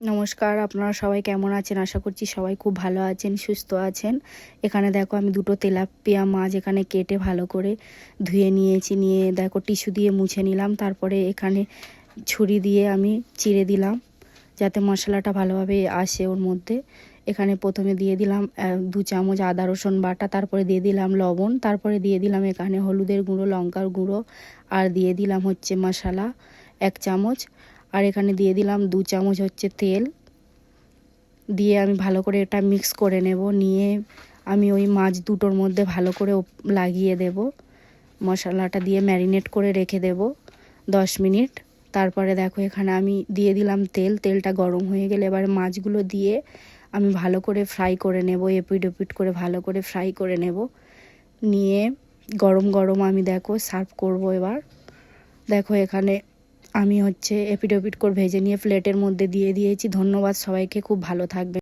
নমস্কার, আপনারা সবাই কেমন আছেন? আশা করছি সবাই খুব ভালো আছেন, সুস্থ আছেন। এখানে দেখো আমি দুটো তেলাপিয়া মাছ এখানে কেটে ভালো করে ধুয়ে নিয়েছি। নিয়ে দেখো টিস্যু দিয়ে মুছে নিলাম। তারপরে এখানে ছুরি দিয়ে আমি চিড়ে দিলাম যাতে মশলাটা ভালোভাবে আসে ওর মধ্যে। এখানে প্রথমে দিয়ে দিলাম 2 চামচ আদা রসুন বাটা, তারপরে দিয়ে দিলাম লবণ, তারপরে দিয়ে দিলাম এখানে হলুদের গুঁড়ো, লঙ্কার গুঁড়ো, আর দিয়ে দিলাম হচ্ছে মশলা 1 চামচ, আর এখানে দিয়ে দিলাম 2 চামচ হচ্ছে তেল। দিয়ে আমি ভালো করে এটা মিক্স করে নেব। নিয়ে আমি ওই মাছ দুটোর মধ্যে ভালো করে লাগিয়ে দেব। মশলাটা দিয়ে ম্যারিনেট করে রেখে দেব 10 মিনিট। তারপরে দেখো এখানে আমি দিয়ে দিলাম তেল। তেলটা গরম হয়ে গেলে এবার মাছগুলো দিয়ে আমি ভালো করে ফ্রাই করে নেব, এপিট ওপিট করে ভালো করে ফ্রাই করে নেব। নিয়ে গরম গরম আমি দেখো সার্ভ করব। এবার দেখো এখানে আমি হচ্ছে এপিট ওপিট করে ভেজে নিয়ে প্লেটের মধ্যে দিয়ে দিয়েছি। ধন্যবাদ সবাইকে, খুব ভালো থাকবে।